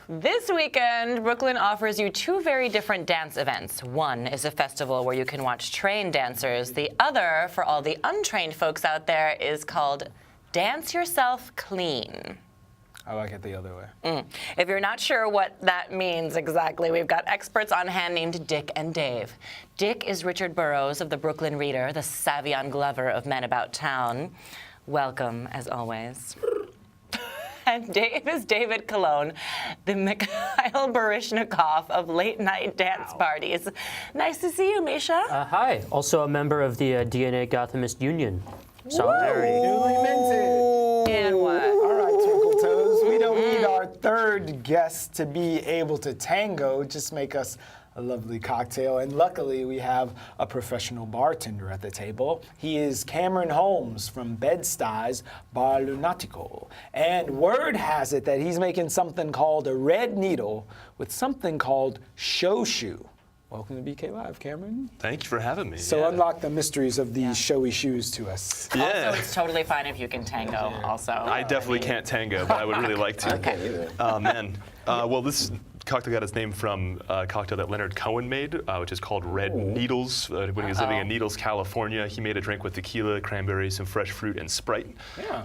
This weekend, Brooklyn offers you two very different dance events. One is a festival where you can watch trained dancers. The other, for all the untrained folks out there, is called Dance Yourself Clean. I like it the other way. If you're not sure what that means exactly, we've got experts on hand named Dick and Dave. Dick is Richard Burroughs of the Brooklyn Reader, the Savion Glover of Men About Town. Welcome, as always. And Dave is David Colon, the Mikhail Baryshnikov of late-night dance parties. Nice to see you, Misha. Hi. Also a member of the DNA Gothamist Union. Solidarity. Newly minted. And what? All right, Twinkle Toes. We don't need our third guest to be able to tango. Just make us a lovely cocktail. And luckily, we have a professional bartender at the table. He is Cameron Holmes from Bed-Stuy's Bar LunAtico. And word has it that he's making something called a red needle with something called shoshu. Welcome to BK Live, Cameron. Thank you for having me. So unlock the mysteries of these showy shoes to us. Yeah. Also, it's totally fine if you can tango, also. I definitely can't tango, but I would really like to. Okay. Oh, man. Well, this cocktail got its name from a cocktail that Leonard Cohen made, which is called Red Needles. When he was living in Needles, California, he made a drink with tequila, cranberry, some fresh fruit, and Sprite,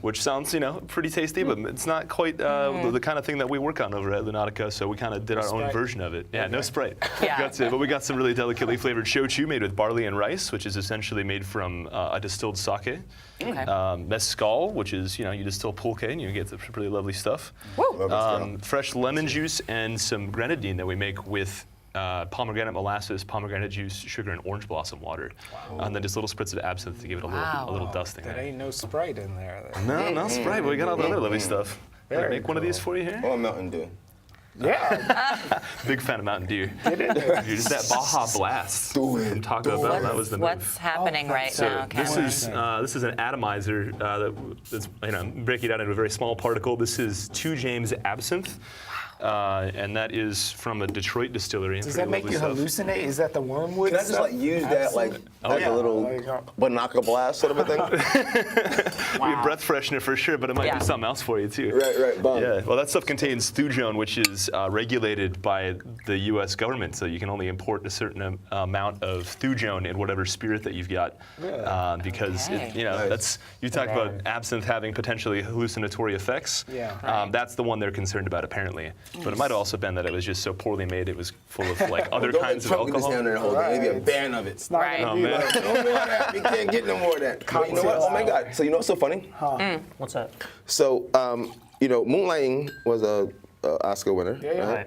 which sounds, pretty tasty, but it's not quite the kind of thing that we work on over at LunAtico, so we kind of did our own version of it. Yeah, no Sprite. Yeah. But we got some really delicately flavored shochu made with barley and rice, which is essentially made from a distilled sake. Okay. Mezcal, which is, you distill pulque and you get some pretty lovely stuff. Fresh lemon juice and some grenadine that we make with pomegranate molasses, pomegranate juice, sugar, and orange blossom water. And then just a little spritz of absinthe to give it a little dusting. There ain't no Sprite in there. No Sprite, but we got all the other lovely stuff. Can I make one of these for you here? Or Mountain Dew. Yeah. Big fan of Mountain Dew. You're just that Baja Blast from Taco Bell. That was the move. What's happening right now, Cameron? This is an atomizer that's breaking it down into a very small particle. This is 2 James absinthe. And that is from a Detroit distillery. Does that make you hallucinate? Is that the wormwood? Can I just use that as a little banaka blast sort of a thing? Be a breath freshener for sure, but it might do something else for you too. Right, bomb. Yeah, well that stuff contains thujone, which is regulated by the U.S. government, so you can only import a certain amount of thujone in whatever spirit that you've got, because that's you talk about absinthe having potentially hallucinatory effects. Yeah. That's the one they're concerned about apparently. But it might have also been that it was just so poorly made, it was full of other kinds of alcohol. Down there and hold it. Maybe a ban of it. It's not gonna be man. No more of that. We can't get no more of that. But you know what? Oh my God. So you know what's so funny? What's that? So, Moonlighting was a Oscar winner. Yeah.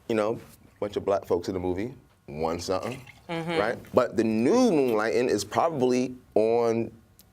Right? Bunch of black folks in the movie, won something, right? But the new Moonlighting is probably on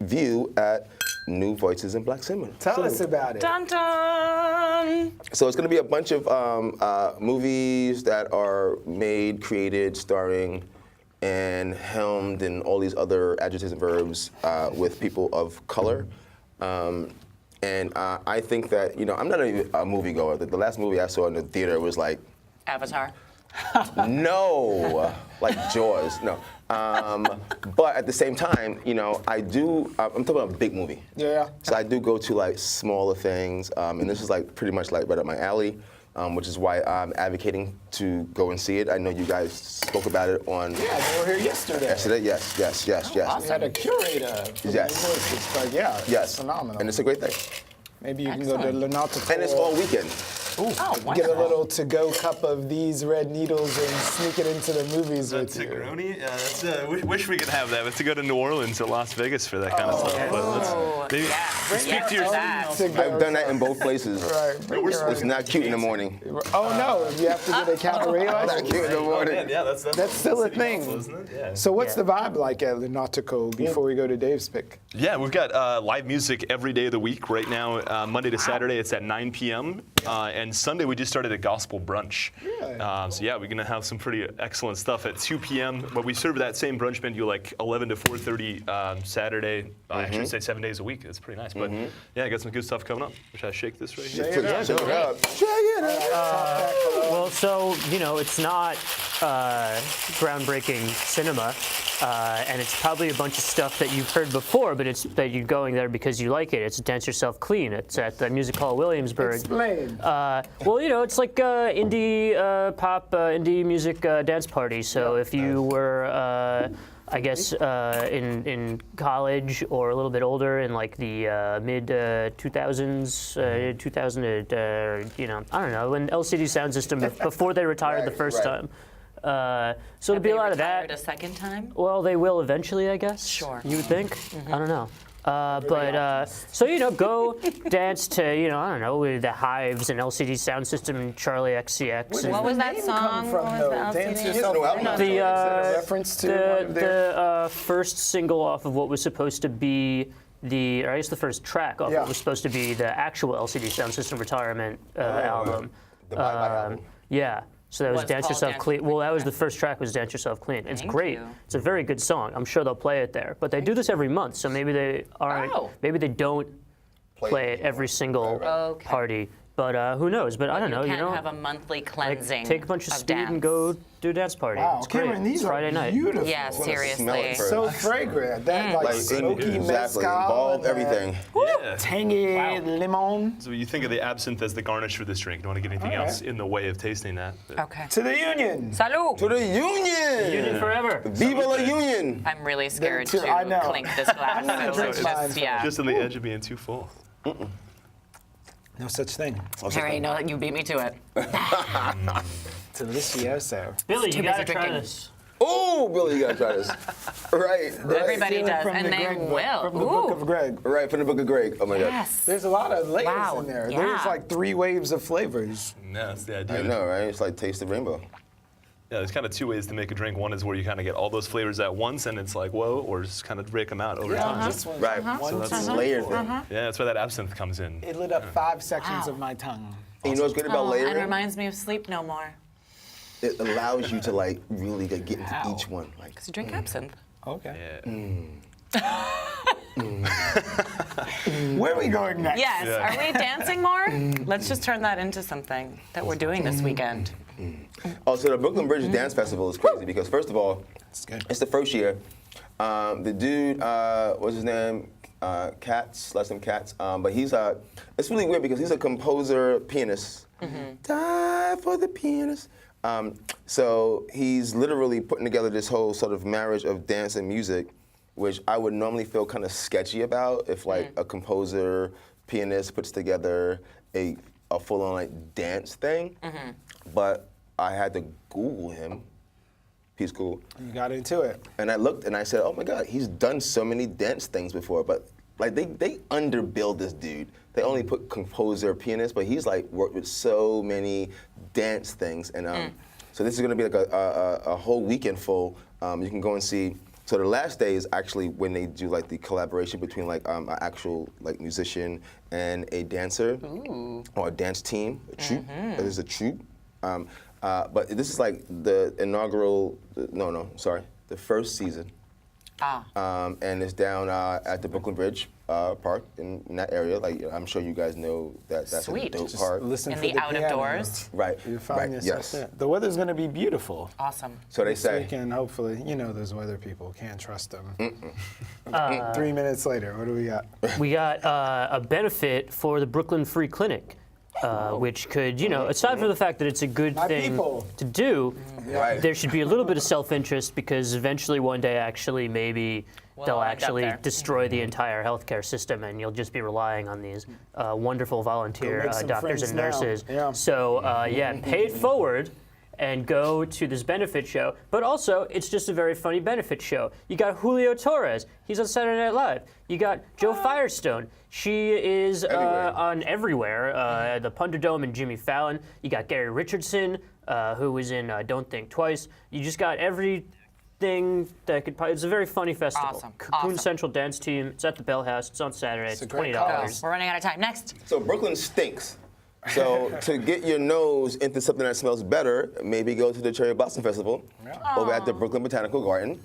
view at New Voices in Black Cinema. Tell us about it. Dun dun! So it's going to be a bunch of movies that are made, created, starring, and helmed, and all these other adjectives and verbs with people of color. And I think that, I'm not a moviegoer. The last movie I saw in the theater was like... Avatar. No, like Jaws, no. But at the same time, I do, I'm talking about a big movie. Yeah. So I do go to smaller things, and this is pretty much right up my alley, which is why I'm advocating to go and see it. I know you guys spoke about it on... Yeah, they were here yesterday. Yesterday, yes. Awesome. We had a curator. Yes. It's Yes. phenomenal. And it's a great thing. Maybe you can go to LunAtico. And it's all weekend. Oh, Get a little to-go cup of these red needles and sneak it into the movies with you. Negroni? Yeah, wish we could have that. But to go to New Orleans or Las Vegas for that kind of stuff. But maybe speak to your I've done that in both places. Right. It's not cute in the morning. Oh no, you have to get a cabaret Not license. cute in the morning. Yeah, that's Still a thing. Council, isn't it? Yeah. So what's the vibe like at LunAtico before we go to Dave's pick? Yeah, we've got live music every day of the week. Right now, Monday to Saturday, it's at 9 p.m. And Sunday, we just started a gospel brunch. Really? So yeah, we're going to have some pretty excellent stuff at 2 p.m. But we serve that same brunch menu 11 to 4:30 Saturday. I should say 7 days a week. It's pretty nice. But yeah, I got some good stuff coming up. Should I shake this right here? Check it out. Well, so, it's not groundbreaking cinema. and it's probably a bunch of stuff that you've heard before, but it's that you're going there because you like it. It's Dance Yourself Clean. It's at the Music Hall Williamsburg. Explain. Well, it's like indie pop, indie music dance party. So if you were, I guess, in college or a little bit older in like the mid 2000s, 2000, I don't know, when LCD Sound System before they retired the first time. So there'll be a lot of that. A second time? Well, they will eventually, I guess. Sure. You would think. I don't know. So go dance to I don't know, with the Hives and LCD Sound System and Charlie XCX. And What was that name song? come from, What was though? the Dance LCD? Yourself Clean? the Is that a reference to one of their... the first single off of what was supposed to be or I guess the first track off of what was supposed to be the actual LCD Sound System retirement album. The Bye-Bye album. Yeah. So that was Was Dance called Yourself Dance Clean. Yourself Well, that was Clean. the first track was Dance Yourself Clean. It's Thank great. you. It's a very good song. I'm sure they'll play it there. But they do this every month, so maybe they aren't. Oh. Maybe they don't play it every single Okay. party. But who knows? But I don't know. You You can't know, have a monthly like, cleansing. take a bunch of speed dance. and go do a dance party. Wow, It's great. Cameron, these It's are Friday night. beautiful. Yeah, Smell it seriously. first. So fragrant. That like smoky exactly. mezcal. Involve and everything. Yeah. Tangy lemon. So you think of the absinthe as the garnish for this drink. Don't want to get anything All right. else in the way of tasting that. But Okay. To the Union. Salud! To the Union! Union forever. Viva la Union! I'm really scared too, I know. to clink this glass. gonna so drink let's mine just, yeah. just on the edge of being too full. No such thing. Harry, no, you beat me to it. Delicioso. Billy, Too you gotta busy try drinking. this. Oh, Billy, you gotta try this. Right. Everybody Stealing does, from and the they Greg book, will. From the book Ooh. of Greg. Right, from the Book of Greg. Oh my God. Yes. There's a lot of layers Wow, in there. yeah. There's like 3 waves of flavors. No, that's the idea. I know, right? It's like Taste the Rainbow. Yeah, there's kind of 2 ways to make a drink. One is where you kind of get all those flavors at once, and it's like, whoa, or just kind of break them out over time. This one's Right. one, So that's two, a layered four. thing. Yeah, that's where that absinthe comes in. It lit up 5 sections Wow. of my tongue. And you know what's great about Oh, and layering? reminds me of Sleep No More. It allows you to like really get into Wow. each one. Like, Because you drink absinthe. Okay. Yeah. Where are we going next? Yes. Yeah. Are we dancing more? Let's just turn that into something that we're doing this weekend. oh, so the Brooklyn Bridge Dance Festival is crazy because first of all, good. it's the first year. The dude, what's his name? Katz, last name Katz. But he's it's really weird because he's a composer, pianist. Die for the pianist. So he's literally putting together this whole sort of marriage of dance and music, which I would normally feel kind of sketchy about if like a composer, pianist puts together a full-on like dance thing. But I had to Google him. He's cool. You got into it. And I looked and I said, oh my God, he's done so many dance things before, but like they underbuild this dude. They only put composer, pianist, but he's like worked with so many dance things. And so this is gonna be like a whole weekend full. You can go and see. So the last day is actually when they do like the collaboration between like an actual like musician and a dancer or a dance team, a troupe. There's a troupe. But this is like the inaugural, the first season. And it's down at the Brooklyn Bridge Park in that area. Like I'm sure you guys know that that's Sweet. a dope Just park. Listen In for the out of piano. doors. Right, You find right, yourself yes. there. The weather's going to be beautiful. Awesome. So they This say. weekend, hopefully, you know those weather people. Can't trust them. 3 minutes later, what do we got? We got a benefit for the Brooklyn Free Clinic, which could, aside from the fact that it's a good My thing people. to do, Right. there should be a little bit of self-interest because eventually one day actually maybe they'll end up actually there. destroy the entire healthcare system and you'll just be relying on these wonderful volunteer make some doctors friends and now. nurses. Yeah. So pay it forward and go to this benefit show. But also, it's just a very funny benefit show. You got Julio Torres. He's on Saturday Night Live. You got Joe Firestone. She is Everywhere. on everywhere. The Punderdome and Jimmy Fallon. You got Gary Richardson, who was in Don't Think Twice. You just got everything that could. It's a very funny festival. Awesome. Cocoon Awesome. Central Dance Team. It's at the Bell House. It's on Saturday. It's a great Go. $20. We're running out of time. Next. So Brooklyn stinks. So to get your nose into something that smells better, maybe go to the Cherry Blossom Festival over at the Brooklyn Botanical Garden.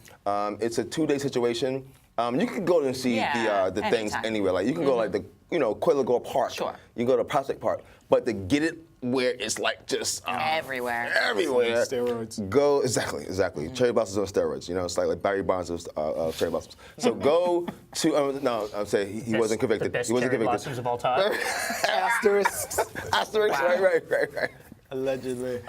It's a 2-day situation. You can go and see the things anytime. anywhere. Like you can go like the Quail Park. Sure. You can go to Prospect Park. But to get it where it's like just Everywhere. everywhere. Steroids. Go exactly. Cherry blossoms on steroids. You know, it's like Barry Bonds of cherry blossoms. So go to no, I'm saying he wasn't convicted. The best He wasn't cherry convicted. blossoms of all time. Asterisks. Asterisks. Right. Allegedly.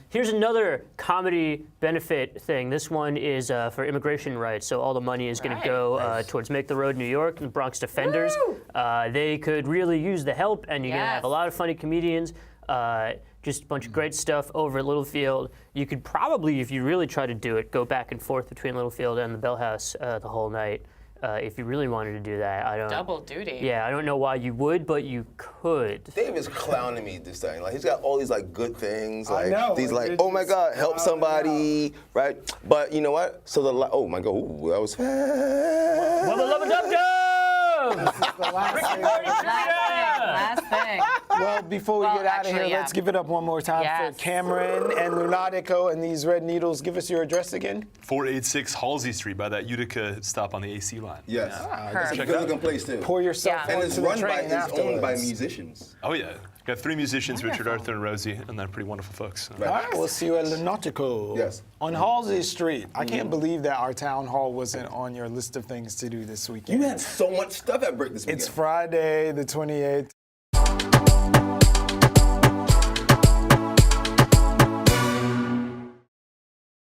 Here's another comedy benefit thing. This one is for immigration rights. So all the money is going to go towards Make the Road New York and Bronx Defenders. They could really use the help, and you're going to have a lot of funny comedians. Just a bunch of great stuff over at Littlefield. You could probably, if you really try to do it, go back and forth between Littlefield and the Bell House the whole night. If you really wanted to do that, I don't. Double duty. Yeah, I don't know why you would, but you could. Dave is clowning me this time. Like he's got all these like good things. I Like know, these like, it's oh my just God, help clowning somebody, right? But you know what? So oh my God, ooh, that was fast. The last thing. Well, before we get out of here, let's give it up one more time for Cameron and LunAtico and these red needles. Give us your address again. 486 Halsey Street by that Utica stop on the AC line. Yes, it's a Perfect. good looking place too. Pour yourself Yeah. And onto it's the run by, train it's owned by afterwards. musicians. Oh yeah, got 3 musicians: Richard, Arthur, and Rosie, and they're pretty wonderful folks. Right. All right, we'll see you at LunAtico. Yes. On Halsey Street. I can't believe that our town hall wasn't on your list of things to do this weekend. You had so much stuff at BRIC this weekend. It's Friday, the 28th.